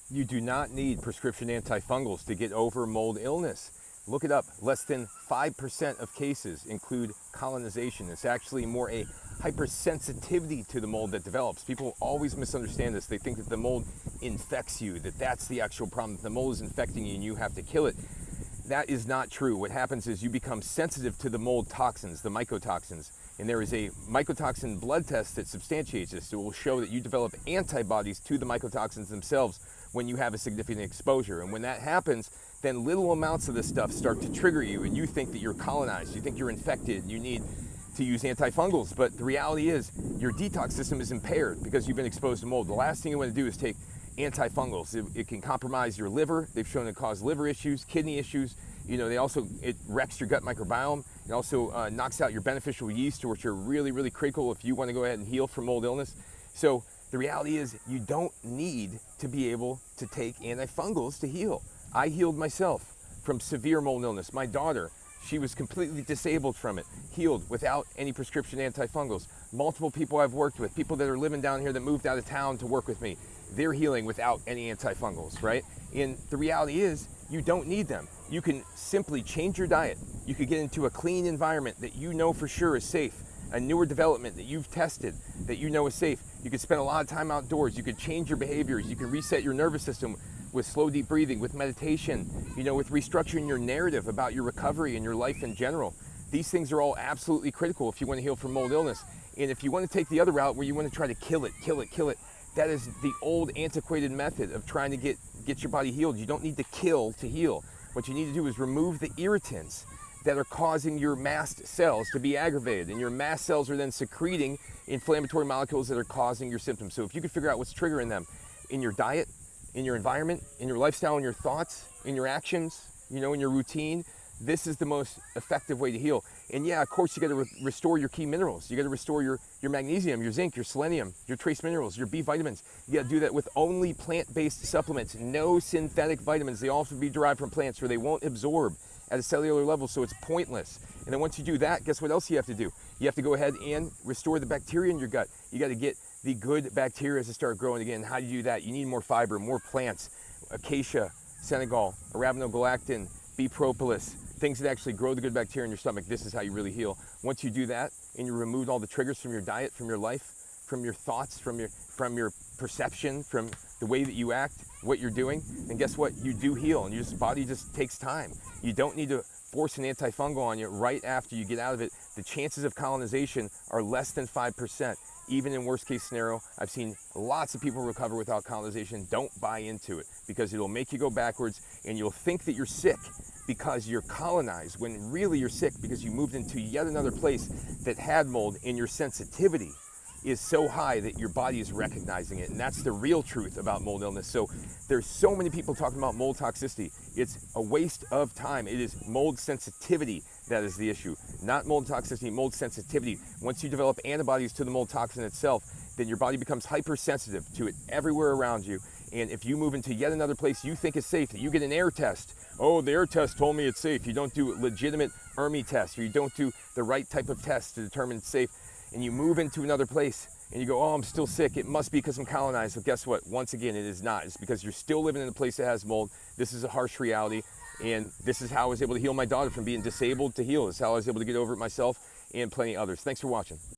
You do not need prescription antifungals to get over mold illness. Look it up. Less than 5% of cases include colonization. It's actually more a hypersensitivity to the mold that develops. People always misunderstand this. They think that the mold infects you, that that's the actual problem, that the mold is infecting you and you have to kill it. That is not true. What happens is you become sensitive to the mold toxins, the mycotoxins. And there is a mycotoxin blood test that substantiates this. It will show that you develop antibodies to the mycotoxins themselves when you have a significant exposure. And when that happens, then little amounts of this stuff start to trigger you and you think that you're colonized, you think you're infected, you need to use antifungals. But the reality is your detox system is impaired because you've been exposed to mold. The last thing you want to do is take antifungals. It can compromise your liver. They've shown to cause liver issues, kidney issues. You know, it wrecks your gut microbiome. It also knocks out your beneficial yeast, which are really, really critical if you want to go ahead and heal from mold illness. So the reality is you don't need to be able to take antifungals to heal. I healed myself from severe mold illness. My daughter, she was completely disabled from it, healed without any prescription antifungals. Multiple people I've worked with, people that are living down here that moved out of town to work with me, they're healing without any antifungals, right? And the reality is you don't need them. You can simply change your diet. You could get into a clean environment that you know for sure is safe, a newer development that you've tested that you know is safe. You could spend a lot of time outdoors. You could change your behaviors. You can reset your nervous system with slow, deep breathing, with meditation, you know, with restructuring your narrative about your recovery and your life in general. These things are all absolutely critical if you want to heal from mold illness. And if you want to take the other route where you want to try to kill it, that is the old antiquated method of trying to get your body healed. You don't need to kill to heal. What you need to do is remove the irritants that are causing your mast cells to be aggravated, and your mast cells are then secreting inflammatory molecules that are causing your symptoms. So if you can figure out what's triggering them in your diet, in your environment, in your lifestyle, in your thoughts, in your actions, you know, in your routine, this is the most effective way to heal. And yeah, of course, you got to restore your key minerals. You got to restore your magnesium, your zinc, your selenium, your trace minerals, your B vitamins. You got to do that with only plant-based supplements, no synthetic vitamins. They all have to be derived from plants or they won't absorb at a cellular level, so it's pointless. And then once you do that, guess what else you have to do? You have to go ahead and restore the bacteria in your gut. You got to get the good bacteria to start growing again. How do you do that? You need more fiber, more plants, acacia, Senegal, arabinogalactin, bee propolis, things that actually grow the good bacteria in your stomach. This is how you really heal. Once you do that and you remove all the triggers from your diet, from your life, from your thoughts, from your perception, from the way that you act, what you're doing, and guess what? You do heal, and your body just takes time. You don't need to force an antifungal on you right after you get out of it. The chances of colonization are less than 5%. Even in worst case scenario, I've seen lots of people recover without colonization. Don't buy into it because it'll make you go backwards and you'll think that you're sick because you're colonized when really you're sick because you moved into yet another place that had mold and your sensitivity is so high that your body is recognizing it. And that's the real truth about mold illness. So there's so many people talking about mold toxicity. It's a waste of time. It is mold sensitivity that is the issue, not mold toxicity, mold sensitivity. Once you develop antibodies to the mold toxin itself, then your body becomes hypersensitive to it everywhere around you. And if you move into yet another place you think is safe, that you get an air test, oh, the air test told me it's safe. You don't do legitimate ERMI tests, or you don't do the right type of test to determine it's safe, and you move into another place and you go, oh, I'm still sick. It must be because I'm colonized. But guess what? Once again, it is not. It's because you're still living in a place that has mold. This is a harsh reality. And this is how I was able to heal my daughter from being disabled to heal. This is how I was able to get over it myself and plenty others. Thanks for watching.